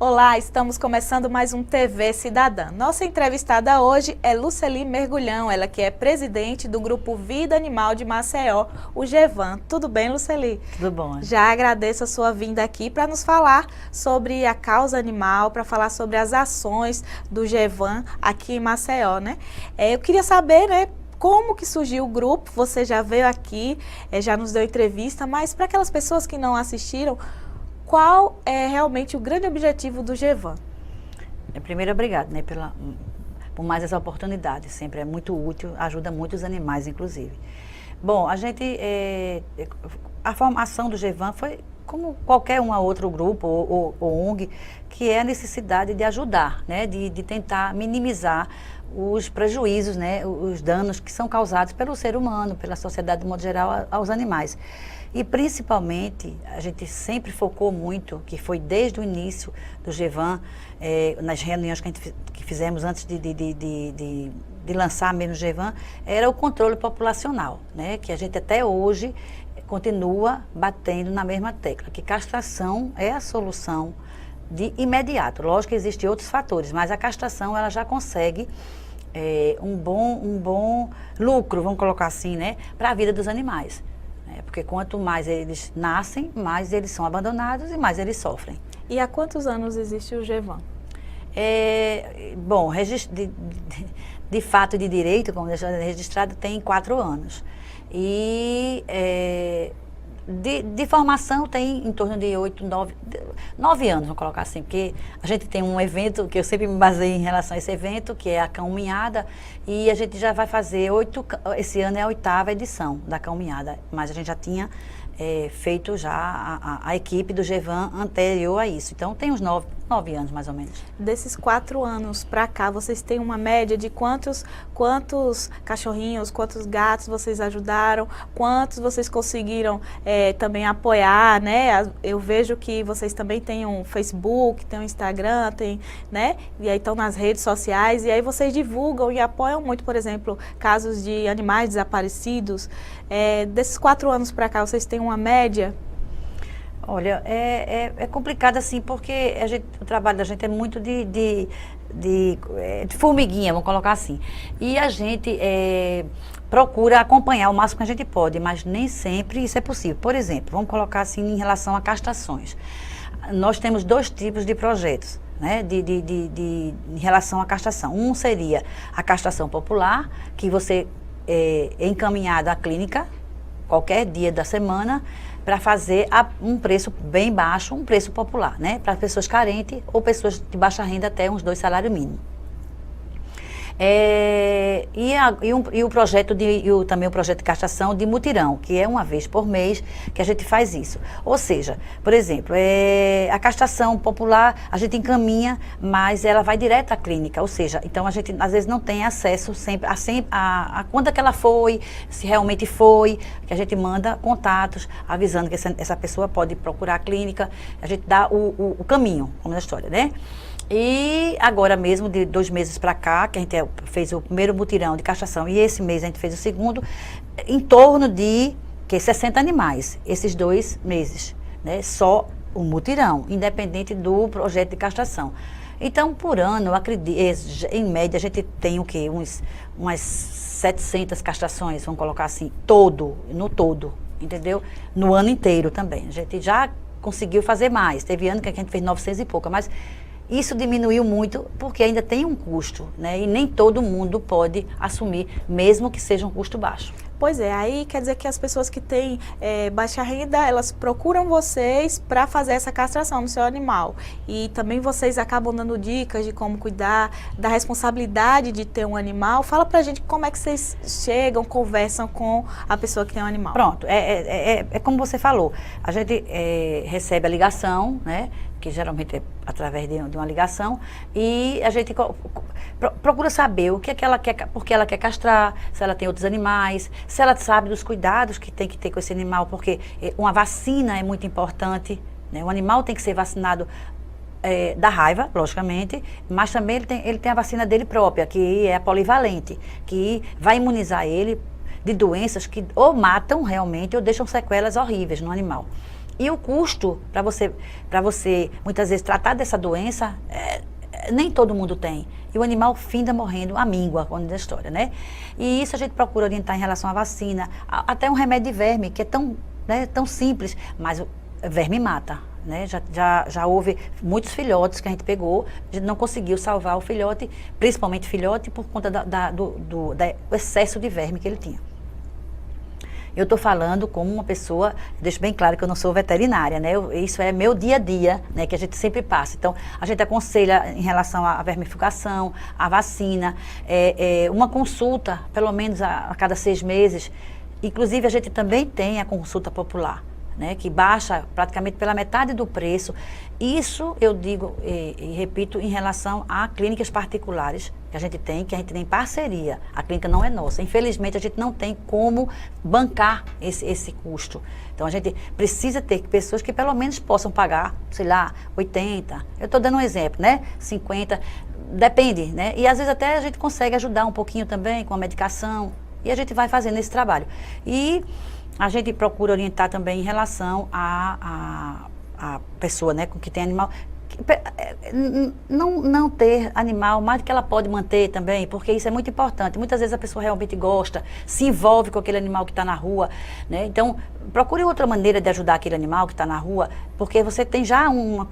Olá, estamos começando mais um TV Cidadã. Nossa entrevistada hoje é Luceli Mergulhão, ela que é presidente do Grupo Vida Animal de Maceió, o GEVAN. Tudo bem, Luceli? Tudo bom. Já agradeço a sua vinda aqui para nos falar sobre a causa animal, para falar sobre as ações do GEVAN aqui em Maceió, né? Eu queria saber, né, como que surgiu o grupo. Você já veio aqui, já nos deu entrevista, mas para aquelas pessoas que não assistiram, qual é realmente o grande objetivo do GEVAN? Primeiro, obrigado, né, por mais essa oportunidade. Sempre é muito útil, ajuda muito os animais, inclusive. Bom, a formação do GEVAN foi como qualquer outro grupo ou ONG, que é a necessidade de ajudar, né, de tentar minimizar os prejuízos, né, os danos que são causados pelo ser humano, pela sociedade de modo geral, aos animais. E principalmente, a gente sempre focou muito, que foi desde o início do GEVAN, nas reuniões que fizemos antes de lançar mesmo o GEVAN, era o controle populacional, né, que a gente até hoje continua batendo na mesma tecla, que castração é a solução de imediato. Lógico que existem outros fatores, mas a castração ela já consegue um bom lucro, vamos colocar assim, né, para a vida dos animais. Porque quanto mais eles nascem, mais eles são abandonados e mais eles sofrem. E há quantos anos existe o GEVAN? Bom, de fato e de direito, como deixa registrado, tem 4 anos. E de formação tem em torno de 9 anos, vamos colocar assim, porque a gente tem um evento que eu sempre me baseio em relação a esse evento, que é a Caminhada, e a gente já vai fazer esse ano é a 8ª edição da Caminhada, mas a gente já tinha feito já a equipe do GEVAN anterior a isso. Então tem uns 9 anos mais ou menos. Desses 4 anos para cá, vocês têm uma média de quantos cachorrinhos, quantos gatos vocês ajudaram, quantos vocês conseguiram também apoiar, né? Eu vejo que vocês também têm um Facebook, tem um Instagram, né? E aí estão nas redes sociais, e aí vocês divulgam e apoiam muito, por exemplo, casos de animais desaparecidos. Desses 4 anos para cá, vocês têm uma média? Olha, é complicado assim, porque o trabalho da gente é muito de formiguinha, vamos colocar assim. E a gente procura acompanhar o máximo que a gente pode, mas nem sempre isso é possível. Por exemplo, vamos colocar assim em relação a castrações. Nós temos 2 tipos de projetos, né, em relação à castração. Um seria a castração popular, que você é encaminhado à clínica, qualquer dia da semana, para fazer um preço bem baixo, um preço popular, né? Para pessoas carentes ou pessoas de baixa renda até uns 2 salários mínimos. Também o projeto de castração de mutirão, que é uma vez por mês que a gente faz isso. Ou seja, por exemplo, a castração popular a gente encaminha, mas ela vai direto à clínica. Ou seja, então a gente às vezes não tem acesso sempre a quando é que ela foi, se realmente foi, que a gente manda contatos avisando que essa pessoa pode procurar a clínica, a gente dá o caminho, como na história, né? E agora mesmo, de 2 meses para cá, que a gente fez o primeiro mutirão de castração e esse mês a gente fez o segundo, em torno de 60 animais, esses 2 meses, né? Só o mutirão, independente do projeto de castração. Então, por ano, eu acredito, em média, a gente tem o quê? Umas 700 castrações, vamos colocar assim, no todo, entendeu? No ano inteiro também. A gente já conseguiu fazer mais, teve ano que a gente fez 900 e pouca, mas isso diminuiu muito porque ainda tem um custo, né? E nem todo mundo pode assumir, mesmo que seja um custo baixo. Pois é, aí quer dizer que as pessoas que têm baixa renda, elas procuram vocês para fazer essa castração no seu animal. E também vocês acabam dando dicas de como cuidar, da responsabilidade de ter um animal. Fala pra gente como é que vocês chegam, conversam com a pessoa que tem um animal. Pronto, é como você falou, a gente recebe a ligação, né? Que geralmente é através de uma ligação, e a gente procura saber o que é que ela quer, por que ela quer castrar, se ela tem outros animais, se ela sabe dos cuidados que tem que ter com esse animal, porque uma vacina é muito importante, né? O animal tem que ser vacinado da raiva, logicamente, mas também ele tem a vacina dele própria, que é a polivalente, que vai imunizar ele de doenças que ou matam realmente ou deixam sequelas horríveis no animal. E o custo para você, muitas vezes, tratar dessa doença, nem todo mundo tem. E o animal finda morrendo, a míngua, quando da história, né? E isso a gente procura orientar em relação à vacina, até um remédio de verme, que é tão, né, tão simples, mas o verme mata. Né? Já houve muitos filhotes que a gente pegou, a gente não conseguiu salvar o filhote, principalmente filhote, por conta do excesso de verme que ele tinha. Eu estou falando como uma pessoa, deixo bem claro que eu não sou veterinária, né? Isso é meu dia a dia, né? Que a gente sempre passa. Então, a gente aconselha em relação à vermifugação, à vacina, uma consulta, pelo menos a cada 6 meses. Inclusive, a gente também tem a consulta popular, né, que baixa praticamente pela metade do preço. Isso eu digo e repito em relação a clínicas particulares que a gente tem parceria. A clínica não é nossa. Infelizmente, a gente não tem como bancar esse custo. Então, a gente precisa ter pessoas que pelo menos possam pagar, sei lá, 80. Eu estou dando um exemplo, né? 50, depende, né? E às vezes até a gente consegue ajudar um pouquinho também com a medicação. E a gente vai fazendo esse trabalho. E a gente procura orientar também em relação à pessoa, né, que tem animal. Não ter animal mais do que ela pode manter também, porque isso é muito importante. Muitas vezes a pessoa realmente gosta, se envolve com aquele animal que está na rua, né? Então, procure outra maneira de ajudar aquele animal que está na rua, porque você tem já um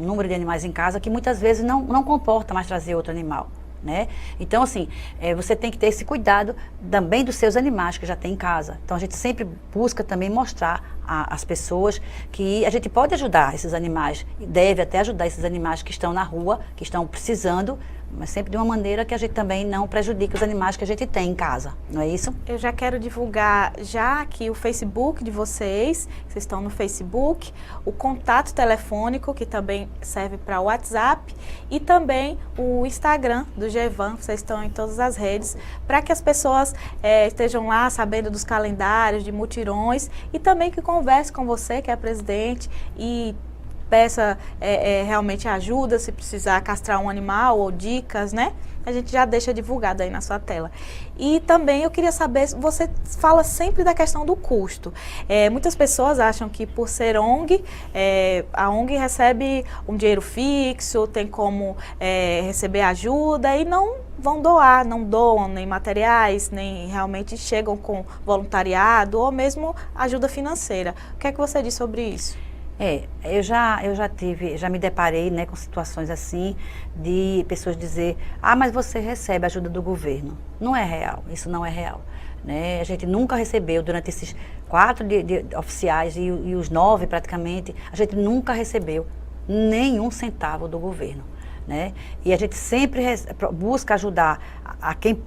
número de animais em casa que muitas vezes não comporta mais trazer outro animal. Né? Então, assim, você tem que ter esse cuidado também dos seus animais que já tem em casa. Então, a gente sempre busca também mostrar às pessoas que a gente pode ajudar esses animais, e deve até ajudar esses animais que estão na rua, que estão precisando, mas sempre de uma maneira que a gente também não prejudique os animais que a gente tem em casa, não é isso? Eu já quero divulgar já aqui o Facebook de vocês estão no Facebook, o contato telefônico, que também serve para o WhatsApp, e também o Instagram do Gevan, vocês estão em todas as redes, para que as pessoas estejam lá sabendo dos calendários, de mutirões, e também que converse com você, que é presidente, e peça realmente ajuda, se precisar castrar um animal ou dicas, né? A gente já deixa divulgado aí na sua tela. E também eu queria saber, você fala sempre da questão do custo. Muitas pessoas acham que por ser ONG, a ONG recebe um dinheiro fixo, tem como receber ajuda e não vão doar, não doam nem materiais, nem realmente chegam com voluntariado ou mesmo ajuda financeira. O que é que você diz sobre isso? Eu já me deparei, né, com situações assim, de pessoas dizer, mas você recebe ajuda do governo. Não é real, isso não é real. Né? A gente nunca recebeu, durante esses 4 oficiais e os 9 praticamente, a gente nunca recebeu nenhum centavo do governo. Né? E a gente sempre busca ajudar a quem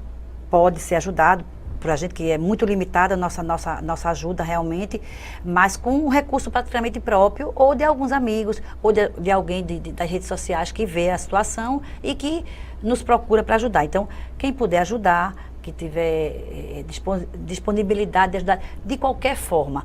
pode ser ajudado, para a gente que é muito limitada a nossa ajuda realmente, mas com um recurso praticamente próprio, ou de alguns amigos, ou de alguém das redes sociais que vê a situação e que nos procura para ajudar. Então, quem puder ajudar, que tiver disponibilidade de ajudar, de qualquer forma,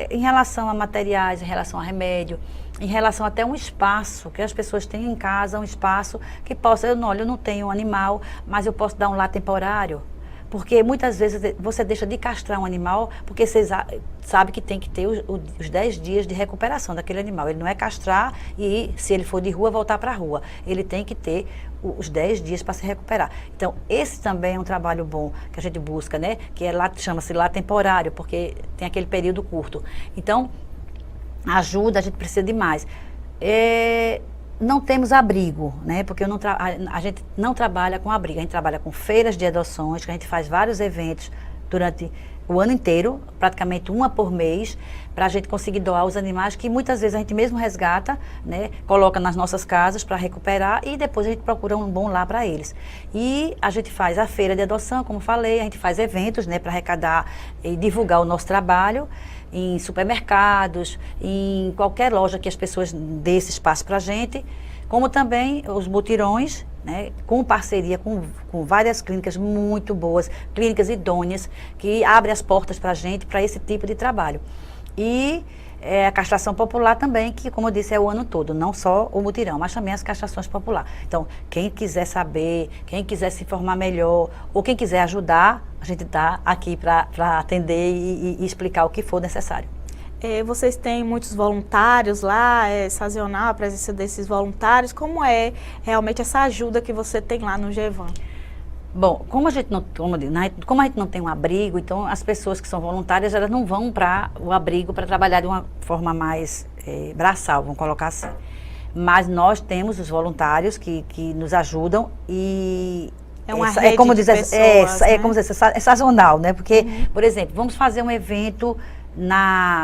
em relação a materiais, em relação a remédio, em relação até um espaço, que as pessoas têm em casa, um espaço que possa, eu não tenho um animal, mas eu posso dar um lar temporário. Porque muitas vezes você deixa de castrar um animal, porque você sabe que tem que ter os 10 dias de recuperação daquele animal. Ele não é castrar e, se ele for de rua, voltar para a rua. Ele tem que ter os 10 dias para se recuperar. Então, esse também é um trabalho bom que a gente busca, né? Que chama-se lar temporário, porque tem aquele período curto. Então, ajuda, a gente precisa de mais. Não temos abrigo, né? Porque a gente não trabalha com abrigo, a gente trabalha com feiras de adoções, que a gente faz vários eventos durante o ano inteiro, praticamente uma por mês, para a gente conseguir doar os animais que muitas vezes a gente mesmo resgata, né? Coloca nas nossas casas para recuperar e depois a gente procura um bom lar para eles. E a gente faz a feira de adoção, como falei, a gente faz eventos, né, para arrecadar e divulgar o nosso trabalho em supermercados, em qualquer loja que as pessoas dê esse espaço para a gente, como também os mutirões, né, com parceria com várias clínicas muito boas, clínicas idôneas, que abrem as portas para a gente, para esse tipo de trabalho. E a castração popular também, que, como eu disse, é o ano todo, não só o mutirão, mas também as castrações populares. Então, quem quiser saber, quem quiser se informar melhor, ou quem quiser ajudar, a gente está aqui para atender e explicar o que for necessário. Vocês têm muitos voluntários lá, é sazonal a presença desses voluntários. Como é realmente essa ajuda que você tem lá no GEVAN? Bom, como a gente não tem um abrigo, então as pessoas que são voluntárias, elas não vão para o abrigo para trabalhar de uma forma mais braçal, vamos colocar assim. Mas nós temos os voluntários que nos ajudam e é uma rede como de dizer, pessoas, né? como dizer, é sazonal, né? Porque, por exemplo, vamos fazer um evento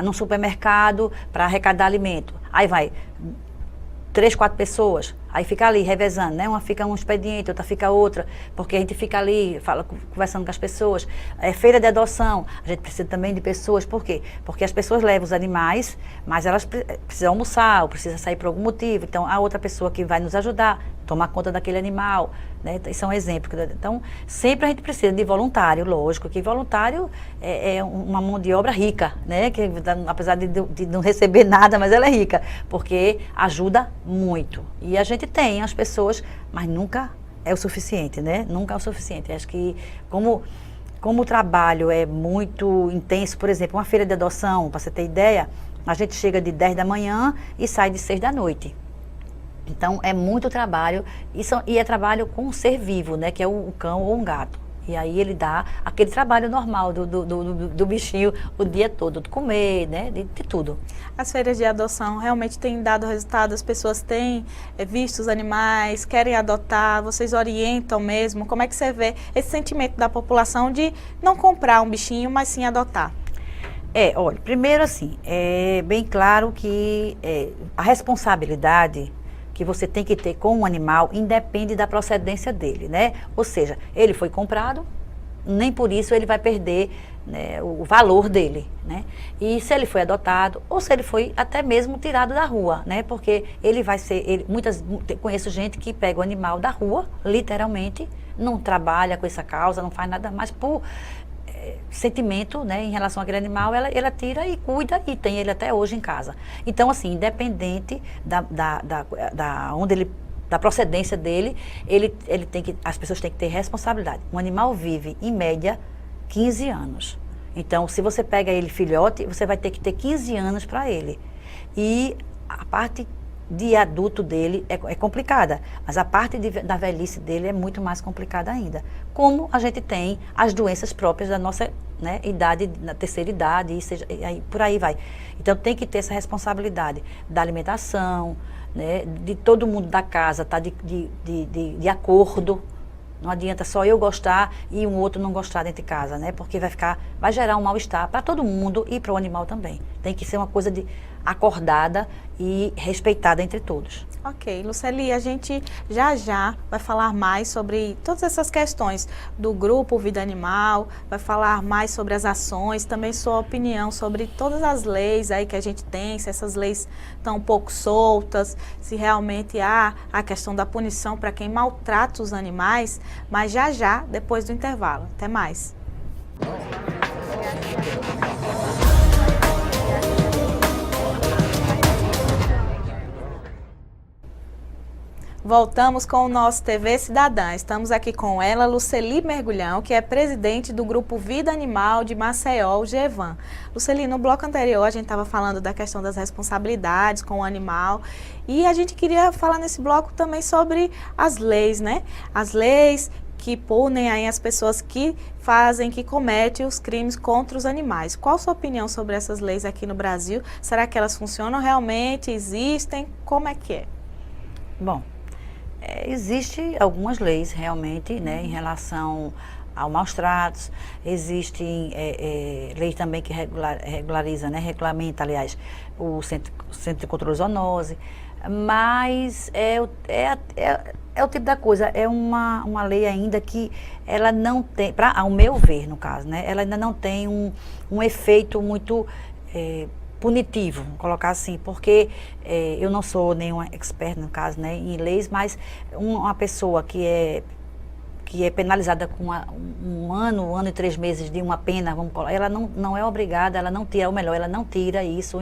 num supermercado para arrecadar alimento. Aí vai 3, 4 pessoas, aí fica ali revezando, né? Uma fica um expediente, outra fica outra, porque a gente fica ali, conversando com as pessoas. Feira de adoção, a gente precisa também de pessoas, por quê? Porque as pessoas levam os animais, mas elas precisam almoçar, ou precisam sair por algum motivo, então a outra pessoa que vai nos ajudar, tomar conta daquele animal, né? Isso é um exemplo. Então, sempre a gente precisa de voluntário, lógico, que voluntário é uma mão de obra rica, né? Que apesar de não receber nada, mas ela é rica, porque ajuda muito. E a gente tem as pessoas, mas nunca é o suficiente, né? Nunca é o suficiente. Acho que como o trabalho é muito intenso, por exemplo, uma feira de adoção, para você ter ideia, a gente chega de 10 da manhã e sai de 6 da noite. Então, é muito trabalho, e é trabalho com um ser vivo, né? Que é um cão ou um gato. E aí ele dá aquele trabalho normal do bichinho o dia todo, de comer, né? De tudo. As feiras de adoção realmente têm dado resultado, as pessoas têm visto os animais, querem adotar, vocês orientam mesmo. Como é que você vê esse sentimento da população de não comprar um bichinho, mas sim adotar? Olha, primeiro assim, é bem claro que a responsabilidade que você tem que ter com um animal independe da procedência dele, né? Ou seja, ele foi comprado, nem por isso ele vai perder, né, o valor dele, né? E se ele foi adotado, ou se ele foi até mesmo tirado da rua, né? Porque ele vai ser, conheço gente que pega o animal da rua, literalmente, não trabalha com essa causa, não faz nada mais por sentimento, né, em relação àquele animal, ela tira e cuida e tem ele até hoje em casa. Então, assim, independente da procedência dele, as pessoas têm que ter responsabilidade. Um animal vive, em média, 15 anos. Então, se você pega ele filhote, você vai ter que ter 15 anos para ele. E a parte de adulto dele é complicada, mas a parte da velhice dele é muito mais complicada ainda. Como a gente tem as doenças próprias da nossa, né, idade, na terceira idade, e aí, por aí vai. Então tem que ter essa responsabilidade da alimentação, né, de todo mundo da casa estar de acordo. Não adianta só eu gostar e um outro não gostar dentro de casa, né? Porque vai gerar um mal-estar para todo mundo e para o animal também. Tem que ser uma coisa acordada e respeitada entre todos. Ok, Luceli, a gente já vai falar mais sobre todas essas questões do grupo Vida Animal, vai falar mais sobre as ações, também sua opinião sobre todas as leis aí que a gente tem, se essas leis estão um pouco soltas, se realmente há a questão da punição para quem maltrata os animais, mas já, depois do intervalo. Até mais. Voltamos com o nosso TV Cidadã. Estamos aqui com ela, Luceli Mergulhão, que é presidente do Grupo Vida Animal de Maceió, o GEVAN. Luceli, no bloco anterior a gente estava falando da questão das responsabilidades com o animal e a gente queria falar nesse bloco também sobre as leis, né? As leis que punem aí as pessoas que cometem os crimes contra os animais. Qual a sua opinião sobre essas leis aqui no Brasil? Será que elas funcionam realmente? Existem? Como é que é? Bom, existem algumas leis realmente, né, em relação ao maus tratos. Existem leis também que regulariza, né, regulamenta, aliás, o Centro de Controle de Zoonose, mas é o tipo da coisa, é uma lei ainda que ela não tem, ao meu ver, no caso, né, ela ainda não tem um efeito muito punitivo, vamos colocar assim, porque eu não sou nenhuma expert, no caso, né, em leis, mas uma pessoa que é penalizada com um ano e 3 meses de uma pena, vamos colocar, ela não é obrigada, ela não tira, ou melhor, ela não tira isso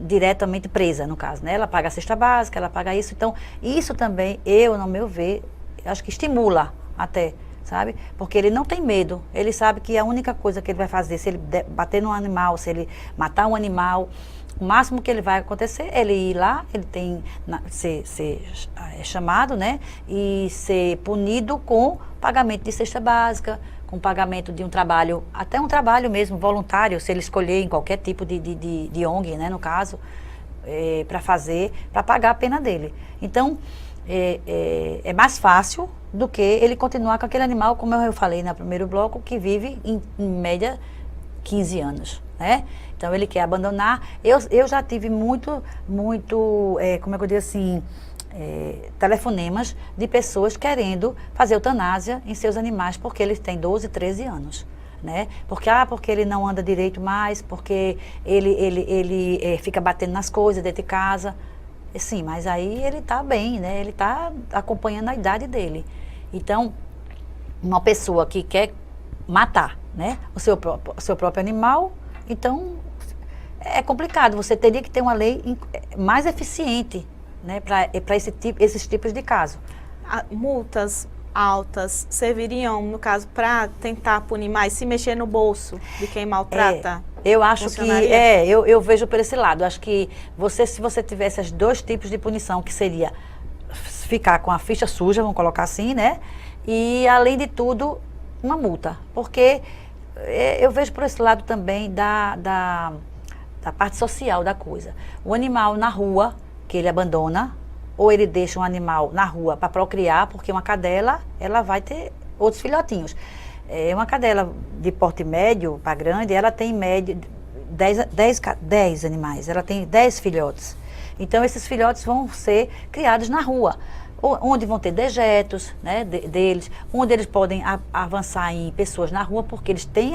diretamente presa, no caso, né, ela paga a cesta básica, ela paga isso, então, isso também, no meu ver, acho que estimula até sabe? Porque ele não tem medo, ele sabe que a única coisa que ele vai fazer, se ele bater num animal, se ele matar um animal, o máximo que ele vai acontecer é ele ir lá, ele tem ser chamado, né? E ser punido com pagamento de cesta básica, com pagamento de um trabalho, até um trabalho mesmo voluntário, se ele escolher em qualquer tipo de ONG, né, no caso, para fazer, para pagar a pena dele. Então, é mais fácil do que ele continuar com aquele animal, como eu falei no primeiro bloco, que vive em média 15 anos, né? Então ele quer abandonar. Eu já tive muito, como é que eu digo assim, telefonemas de pessoas querendo fazer eutanásia em seus animais porque eles têm 12, 13 anos. Né? Porque ele não anda direito mais, porque ele fica batendo nas coisas dentro de casa. Sim, mas aí ele está bem, né? Ele está acompanhando a idade dele. Então, uma pessoa que quer matar, né, o seu próprio animal, então é complicado. Você teria que ter uma lei mais eficiente, né, para esses tipos de casos. Multas altas serviriam, no caso, para tentar punir mais, se mexer no bolso de quem maltrata? Eu acho que, eu vejo por esse lado. Acho que se você tivesse os dois tipos de punição, que seria ficar com a ficha suja, vamos colocar assim, né? E, além de tudo, uma multa. Porque eu vejo por esse lado também da parte social da coisa. O animal na rua, que ele abandona, ou ele deixa um animal na rua para procriar, porque uma cadela, ela vai ter outros filhotinhos. Uma cadela de porte médio para grande, ela tem em média 10 animais, ela tem 10 filhotes. Então, esses filhotes vão ser criados na rua, onde vão ter dejetos, né, deles, onde eles podem avançar em pessoas na rua, porque eles têm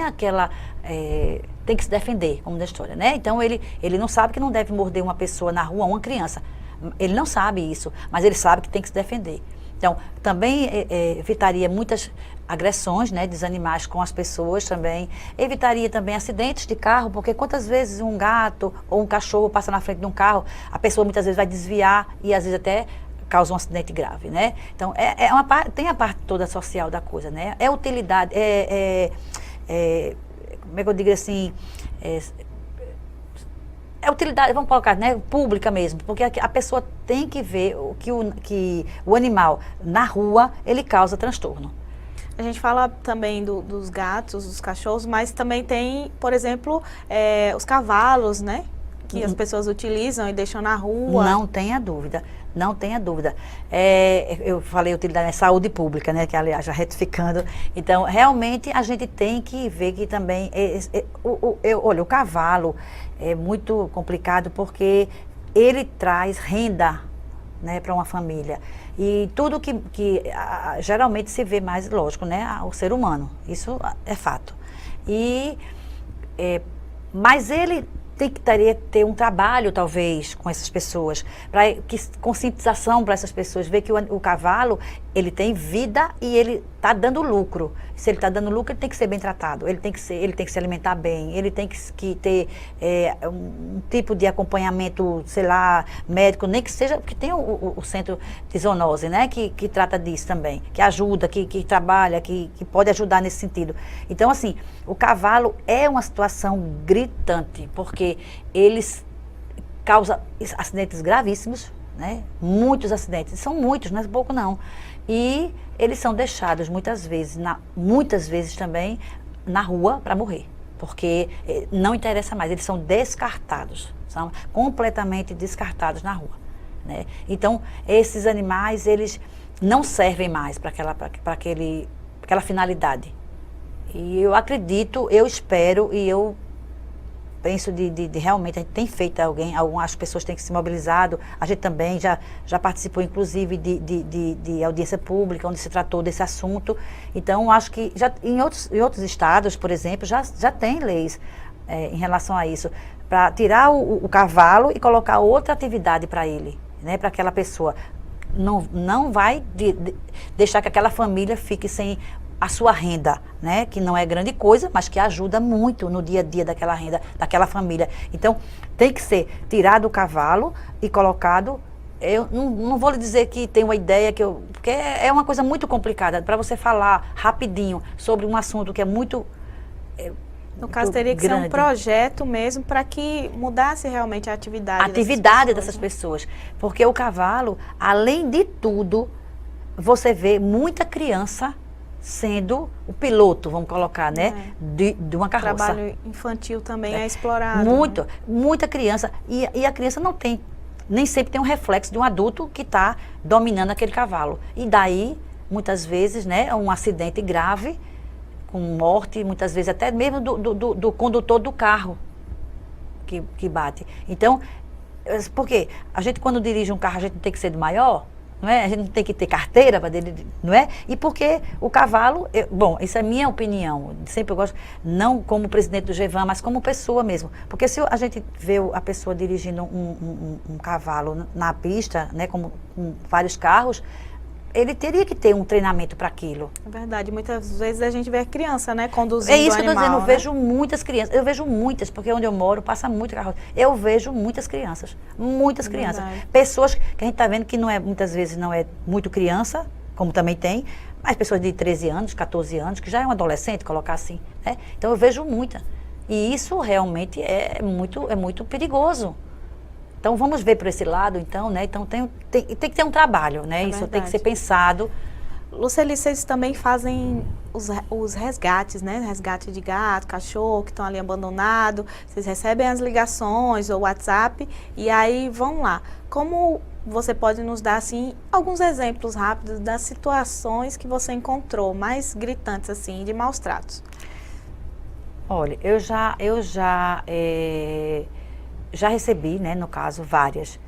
tem que se defender, como da história, né? Então, ele não sabe que não deve morder uma pessoa na rua, uma criança. Ele não sabe isso, mas ele sabe que tem que se defender. Então, também evitaria muitas agressões, né, dos animais com as pessoas também. Evitaria também acidentes de carro, porque quantas vezes um gato ou um cachorro passa na frente de um carro, a pessoa muitas vezes vai desviar e às vezes até causa um acidente grave, né? Então, tem a parte toda social da coisa, né? É utilidade, como é que eu digo assim, é utilidade, vamos colocar, né, pública mesmo, porque a pessoa tem que ver que o animal na rua, ele causa transtorno. A gente fala também dos gatos, dos cachorros, mas também tem, por exemplo, os cavalos, né? Que as pessoas utilizam e deixam na rua. Não tenha dúvida, não tenha dúvida. Eu falei utilidade, né, saúde pública, né? Que aliás, já retificando. Então, realmente, a gente tem que ver que também, olha, o cavalo é muito complicado porque ele traz renda, né, para uma família. E tudo que geralmente se vê mais, lógico, né, o ser humano. Isso é fato. Mas ele teria que ter um trabalho, talvez, com essas pessoas, conscientização para essas pessoas, ver que o cavalo, ele tem vida e ele está dando lucro. Se ele está dando lucro, ele tem que ser bem tratado, ele tem que se alimentar bem, ele tem que ter um tipo de acompanhamento, sei lá, médico, nem que seja, porque tem o centro de zoonose, né, que trata disso também, que ajuda, que trabalha, que pode ajudar nesse sentido. Então, assim, o cavalo é uma situação gritante, porque eles causam acidentes gravíssimos, né? Muitos acidentes, são muitos, não é pouco não. E eles são deixados muitas vezes também na rua para morrer, porque não interessa mais, eles são descartados, são completamente descartados na rua, né? Então, esses animais, eles não servem mais para aquela finalidade. E eu acredito, eu espero e eu penso de realmente, a gente tem feito algumas pessoas têm que se mobilizado, a gente também já participou inclusive de audiência pública, onde se tratou desse assunto. Então, acho que em outros estados, por exemplo, já tem leis em relação a isso, para tirar o cavalo e colocar outra atividade para ele, né, para aquela pessoa. Não vai deixar que aquela família fique sem a sua renda, né, que não é grande coisa, mas que ajuda muito no dia a dia daquela renda, daquela família. Então, tem que ser tirado o cavalo e colocado eu não vou lhe dizer que tem uma ideia porque é uma coisa muito complicada para você falar rapidinho sobre um assunto que é muito no caso, teria que ser um projeto mesmo para que mudasse realmente a atividade dessas pessoas. Porque o cavalo, além de tudo, você vê muita criança sendo o piloto, vamos colocar, né? De uma carroça. O trabalho infantil também é explorado. Muito, né? Muita criança. E a criança não tem, nem sempre tem um reflexo de um adulto que está dominando aquele cavalo. E daí, muitas vezes, né, um acidente grave, com morte, muitas vezes até mesmo do condutor do carro que bate. Então, por quê? A gente, quando dirige um carro, a gente não tem que ser do maior, não é? A gente não tem que ter carteira para dirigir, não é? E porque o cavalo, bom, isso é minha opinião, sempre eu gosto, não como presidente do GEVAN, mas como pessoa mesmo. Porque se a gente vê a pessoa dirigindo um cavalo na pista, né, como com vários carros, ele teria que ter um treinamento para aquilo. É verdade, muitas vezes a gente vê a criança, né, conduzindo o animal. É isso que eu estou dizendo, eu né? vejo muitas crianças, eu vejo muitas, porque onde eu moro passa muito carro. Eu vejo muitas crianças, Verdade. Pessoas que a gente está vendo que não é, muitas vezes não é muito criança, como também tem, mas pessoas de 13 anos, 14 anos, que já é um adolescente, colocar assim, né? Então eu vejo muita. E isso realmente é muito perigoso. Então, vamos ver por esse lado, então, né? Então, tem que ter um trabalho, né? Isso tem que ser pensado. Luceli, vocês também fazem os resgates, né? Resgate de gato, cachorro, que estão ali abandonados. Vocês recebem as ligações ou WhatsApp e aí vão lá. Como você pode nos dar, assim, alguns exemplos rápidos das situações que você encontrou, mais gritantes, assim, de maus tratos? Olha, eu já recebi, né, no caso, várias.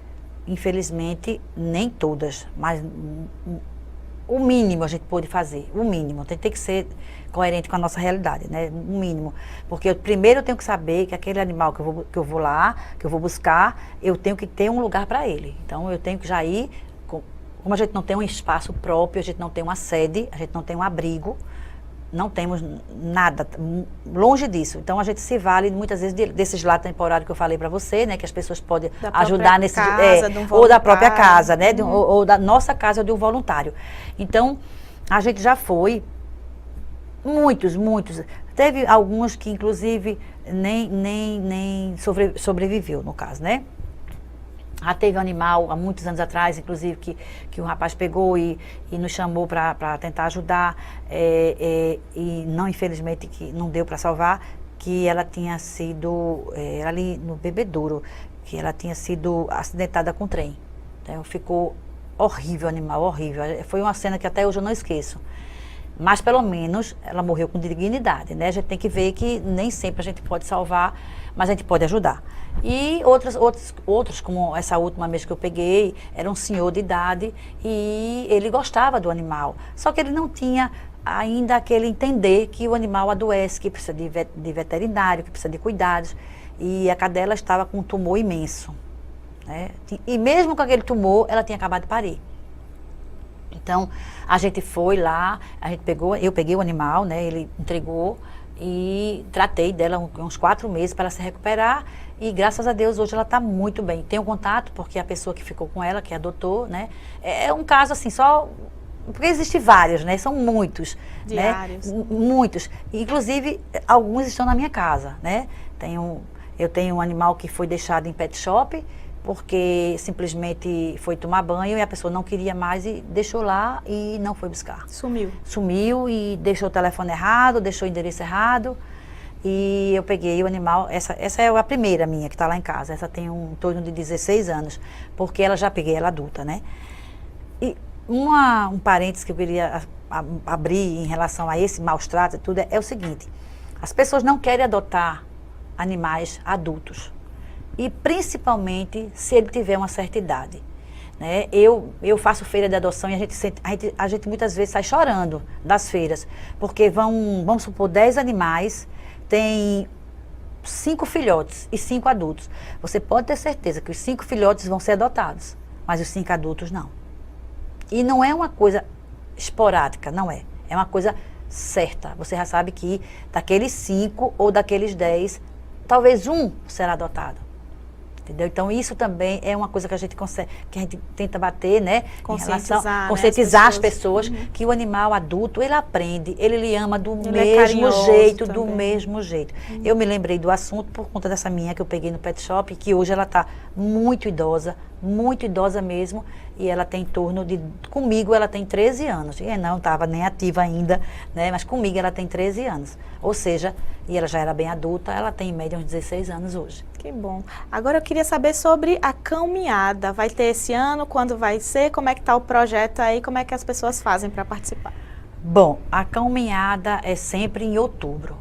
Infelizmente, nem todas, mas o mínimo a gente pôde fazer, o mínimo. Tem que ser coerente com a nossa realidade, né, o mínimo. Porque primeiro eu tenho que saber que aquele animal que eu vou lá, que eu vou buscar, eu tenho que ter um lugar para ele. Então, eu tenho que já ir, como a gente não tem um espaço próprio, a gente não tem uma sede, a gente não tem um abrigo, não temos nada, longe disso. Então, a gente se vale muitas vezes desses lares temporários que eu falei para você, né? Que as pessoas podem ajudar nesse... ou da própria casa, né? Ou da nossa casa ou de um voluntário. Então, a gente já foi, muitos. Teve alguns que, inclusive, nem sobreviveu, no caso, né? Já teve um animal, há muitos anos atrás, inclusive, que um rapaz pegou e nos chamou para tentar ajudar, e não, infelizmente, que não deu para salvar, que ela tinha sido, ali no Bebedouro, que ela tinha sido acidentada com trem. Então, ficou horrível o animal, horrível. Foi uma cena que até hoje eu não esqueço. Mas, pelo menos, ela morreu com dignidade, né? A gente tem que ver que nem sempre a gente pode salvar, mas a gente pode ajudar. E outros, como essa última vez que eu peguei, era um senhor de idade e ele gostava do animal. Só que ele não tinha ainda aquele entender que o animal adoece, que precisa de veterinário, que precisa de cuidados. E a cadela estava com um tumor imenso, né? E mesmo com aquele tumor, ela tinha acabado de parir. Então, a gente foi lá, eu peguei o animal, né? Ele entregou e tratei dela uns 4 meses para ela se recuperar e graças a Deus hoje ela está muito bem. Tenho contato porque a pessoa que ficou com ela, que adotou, né? É um caso assim, só... Porque existem vários, né? São muitos. Diários. Né? Muitos. Inclusive, alguns estão na minha casa, né? Eu tenho um animal que foi deixado em pet shop, porque simplesmente foi tomar banho e a pessoa não queria mais e deixou lá e não foi buscar. Sumiu e deixou o telefone errado, deixou o endereço errado. E eu peguei o animal, essa é a primeira minha que está lá em casa. Essa tem em torno de 16 anos, porque ela já peguei ela adulta, né? E um parênteses que eu queria abrir em relação a esse maus tratos e tudo é o seguinte: as pessoas não querem adotar animais adultos. E principalmente se ele tiver uma certa idade, né? Eu faço feira de adoção e a gente muitas vezes sai chorando das feiras, porque vamos supor, 10 animais, tem 5 filhotes e 5 adultos. Você pode ter certeza que os 5 filhotes vão ser adotados, mas os 5 adultos não. E não é uma coisa esporádica, não é. É uma coisa certa. Você já sabe que daqueles 5 ou daqueles 10, talvez um será adotado. Entendeu? Então, isso também é uma coisa que a gente consegue, que a gente tenta bater, né? Conscientizar as pessoas que o animal adulto, ele aprende, ele lhe ama do mesmo jeito. Eu me lembrei do assunto por conta dessa minha que eu peguei no pet shop, que hoje ela está muito idosa mesmo, e ela tem em torno de, comigo ela tem 13 anos, e não estava nem ativa ainda, né? Mas comigo ela tem 13 anos, ou seja, e ela já era bem adulta, ela tem em média uns 16 anos hoje. Que bom. Agora eu queria saber sobre a caminhada. Vai ter esse ano? Quando vai ser? Como é que está o projeto aí? Como é que as pessoas fazem para participar? Bom, a caminhada é sempre em outubro.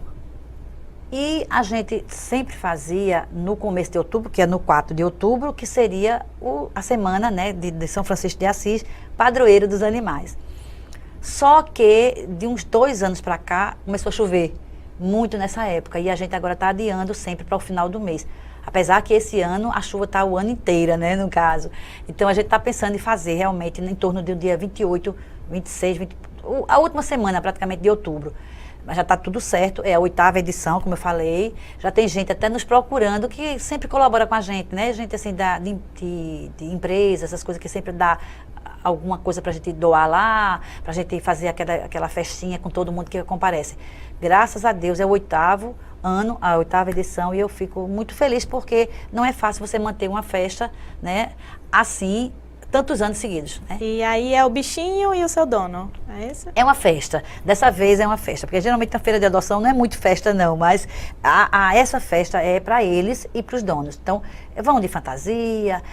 E a gente sempre fazia no começo de outubro, que é no 4 de outubro, que seria a semana, né, de São Francisco de Assis, padroeiro dos animais. Só que de uns 2 anos para cá começou a chover muito nessa época e a gente agora está adiando sempre para o final do mês. Apesar que esse ano a chuva está o ano inteiro, né, no caso. Então a gente está pensando em fazer realmente em torno do dia 28, 26, 20, a última semana praticamente de outubro. Mas já está tudo certo, é a 8ª edição, como eu falei. Já tem gente até nos procurando que sempre colabora com a gente, né? Gente assim de empresas, essas coisas que sempre dá alguma coisa para a gente doar lá, para a gente fazer aquela festinha com todo mundo que comparece. Graças a Deus é o 8º ano, a 8ª edição, e eu fico muito feliz porque não é fácil você manter uma festa, né, assim, tantos anos seguidos, né? E aí é o bichinho e o seu dono, é isso? É uma festa, dessa vez é uma festa, porque geralmente na feira de adoção não é muito festa não, mas essa festa é para eles e para os donos. Então, vão de fantasia,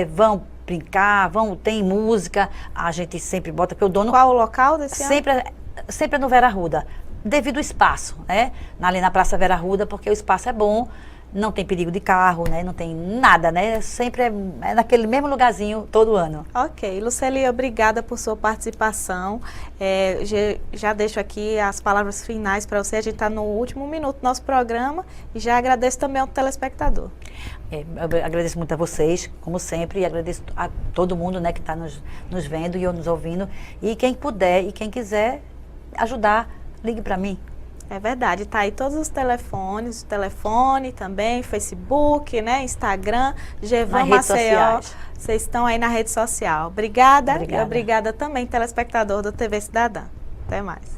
vão brincar, tem música, a gente sempre bota, porque o dono... Qual o local desse ano? Sempre no Vera Arruda, devido ao espaço, né? Ali na Praça Vera Arruda, porque o espaço é bom, não tem perigo de carro, né? Não tem nada, né? Sempre é naquele mesmo lugarzinho todo ano. Ok. Luceli, obrigada por sua participação. Já deixo aqui as palavras finais para você. A gente está no último minuto do nosso programa e já agradeço também ao telespectador. Eu agradeço muito a vocês, como sempre, e agradeço a todo mundo, né, que está nos vendo e nos ouvindo. E quem puder e quem quiser ajudar, ligue para mim. É verdade, tá aí todos os telefones, o telefone também, Facebook, né, Instagram, Gevan Maceió. Vocês estão aí na rede social. Obrigada. E obrigada também, telespectador do TV Cidadã. Até mais.